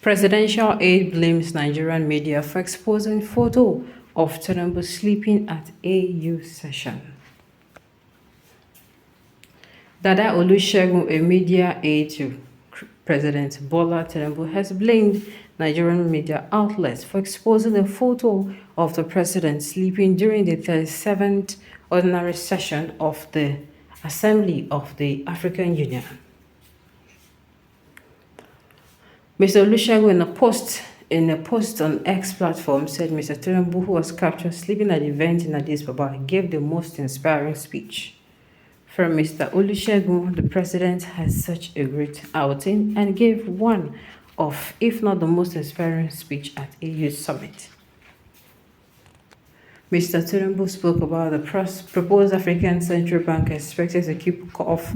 Presidential aide blames Nigerian media for exposing photo of Tinubu sleeping at AU session. Dada Olusegun, a media aide to President Bola Tinubu, has blamed Nigerian media outlets for exposing a photo of the president sleeping during the 37th ordinary session of the Assembly of the African Union. Mr. Olusegun, in a post on X platform, said Mr. Tinubu, who was captured sleeping at the event in Addis Ababa, gave the most inspiring speech. From Mr. Olusegun, the president has such a great outing and gave one of, if not the most inspiring speech at AU summit. Mr. Tinubu spoke about the proposed African Central Bank expected to keep off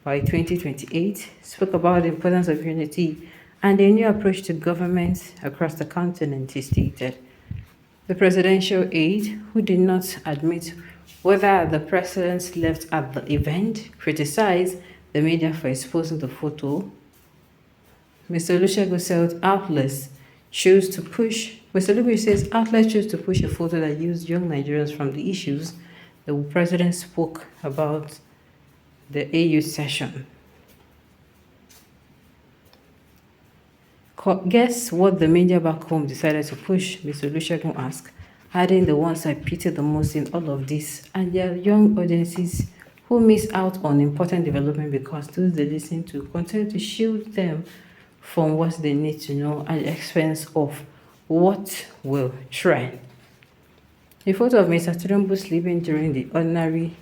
by 2028, spoke about the importance of unity and a new approach to government across the continent, he stated. The presidential aide, who did not admit whether the president left at the event, criticized the media for exposing the photo. Mr. Olusegun said outlets choose to push a photo that used young Nigerians from the issues the president spoke about the AU session. Guess what the media back home decided to push? Mr. Olusegun asked, adding the ones I pity the most in all of this, and their young audiences who miss out on important development because those they listen to continue to shield them from what they need to know at the expense of what will trend. A photo of Mr. Tinubu sleeping during the ordinary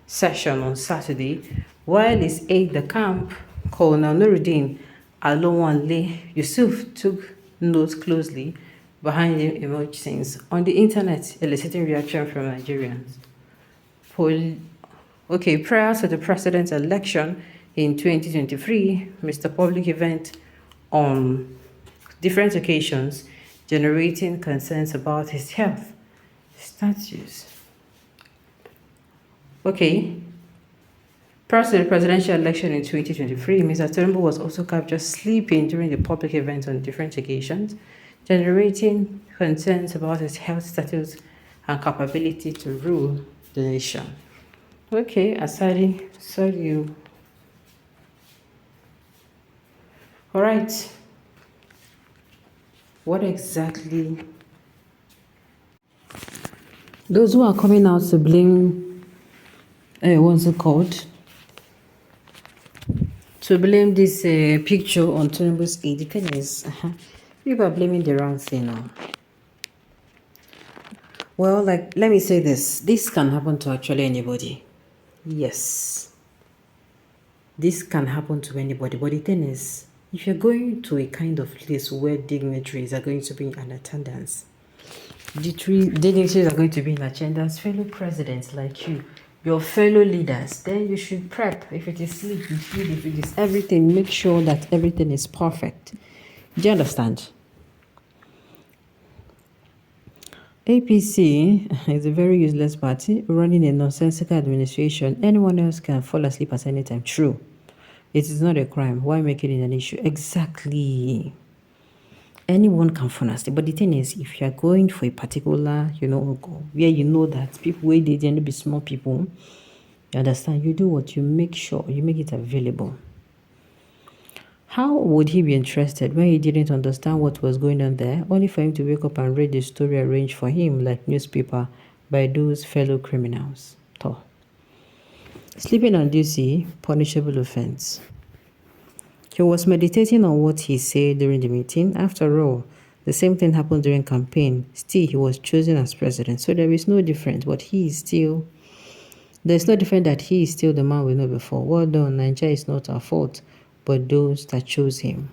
session on Saturday, while his aide-de-camp, Colonel Nuruddin Alonwanle Yusuf, took note closely behind him emerged scenes on the internet, eliciting reaction from Nigerians. Prior to the president's election in 2023, Mr. Public event on different occasions, generating concerns about his health status. Prior to the presidential election in 2023, Mr. Tinubu was also captured sleeping during the public event on different occasions, generating concerns about his health status and capability to rule the nation. Asadi, saw you. All right. What exactly? Those who are coming out to blame, what's it called? To blame this picture on Tinubu's aid. The thing is, people are blaming the wrong thing now. Well, let me say this. This can happen to actually anybody. Yes. This can happen to anybody. But the thing is, if you're going to a kind of place where dignitaries are going to be in attendance, dignitaries are going to be in attendance, fellow presidents like you, your fellow leaders, then you should prep. If it is sleep, you feed. If it is everything, make sure that everything is perfect. Do you understand? APC is a very useless party running a nonsensical administration. Anyone else can fall asleep at any time. True. It is not a crime. Why make it an issue? Exactly. Anyone can fall asleep. But the thing is, if you are going for a particular, where you know that people where they tend to be small people, you understand, you do what? You make sure you make it available. How would he be interested when he didn't understand what was going on there, only for him to wake up and read the story arranged for him like newspaper by those fellow criminals? Sleeping on duty, punishable offense. He was meditating on what he said during the meeting. After all, the same thing happened during campaign. Still, he was chosen as president. So there is no difference, but there's no difference that he is still the man we know before. Well done, Nigeria is not our fault, but those that chose him.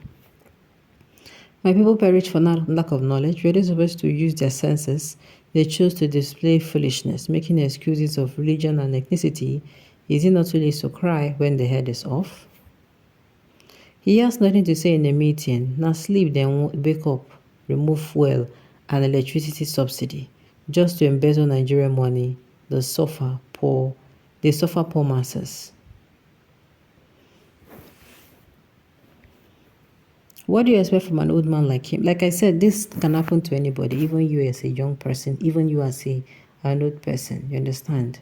My people perish for lack of knowledge. Were they supposed to use their senses? They chose to display foolishness, making excuses of religion and ethnicity. Is it not too late to cry when the head is off? He has nothing to say in the meeting. Now sleep, then wake up, remove fuel and electricity subsidy, just to embezzle Nigerian money. They suffer poor masses. What do you expect from an old man like him? Like I said, this can happen to anybody, even you as a young person, even you as an old person. You understand?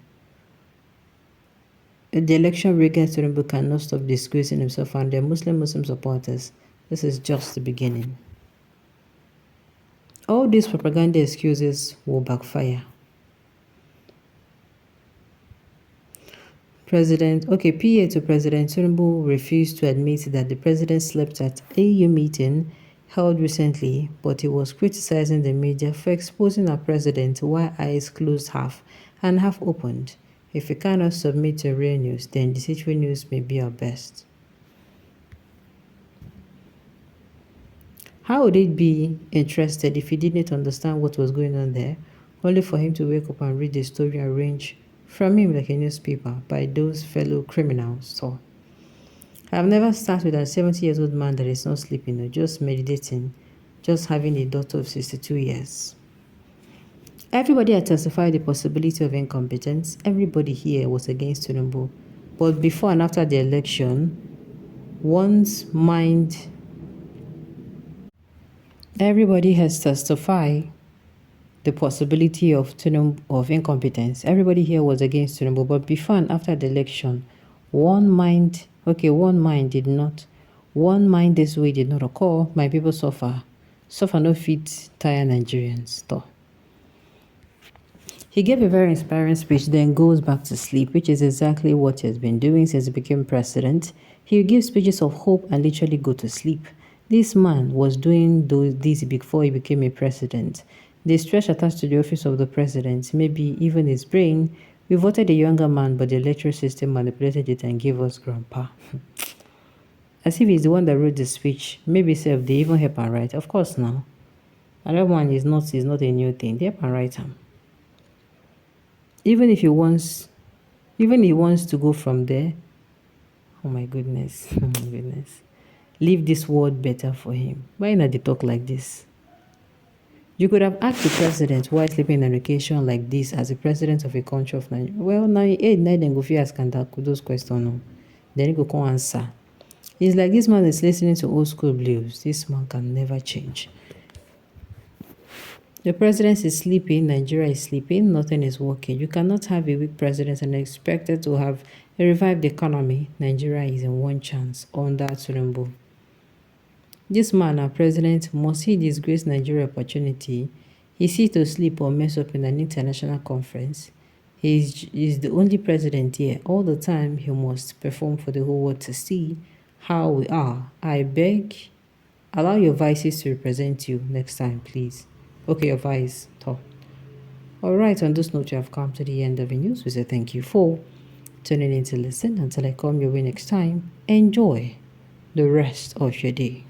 The election rig against Tinubu cannot stop disgracing himself and their Muslim supporters. This is just the beginning. All these propaganda excuses will backfire. PA to President Tinubu refused to admit that the president slept at AU meeting held recently, but he was criticizing the media for exposing our president while eyes closed half and half opened. If we cannot submit to real news, then deceitful news may be our best. How would it be interested if he didn't understand what was going on there, only for him to wake up and read the story arranged from him like a newspaper by those fellow criminals? So, I've never sat with a 70-year-old man that is not sleeping or just meditating, just having a daughter of 62 years. Everybody had testified the possibility of incompetence. Everybody here was against Tinubu. But before and after the election, one's mind, everybody has testified the possibility of incompetence. Everybody here was against Tinubu, but before and after the election, one mind this way did not occur. My people suffer no fit tire Nigerians. Though. He gave a very inspiring speech, then goes back to sleep, which is exactly what he has been doing since he became president. He gives speeches of hope and literally go to sleep. This man was doing these before he became a president. The stress attached to the office of the president, maybe even his brain. We voted a younger man, but the electoral system manipulated it and gave us grandpa. As if he's the one that wrote the speech. Maybe self they even help and write. Of course now. Another one is not a new thing. They help and write him. Even if he wants to go from there. Oh my goodness. Oh my goodness. Leave this world better for him. Why not they talk like this? You could have asked the president why sleeping on occasion like this as the president of a country of Nigeria. Well, now then go fear ask those questions. Then he go come answer. It's like this man is listening to old school blues. This man can never change. The president is sleeping, Nigeria is sleeping, nothing is working. You cannot have a weak president and expect it to have a revived economy. Nigeria is in one chance under Tinubu. This man, our president, must he disgrace Nigeria opportunity? Is he to sleep or mess up in an international conference? He is the only president here. All the time, he must perform for the whole world to see how we are. I beg, allow your vices to represent you next time, please. Okay, your vice, talk. Alright, on this note, you have come to the end of the news. We say thank you for tuning in to listen. Until I come your way next time, enjoy the rest of your day.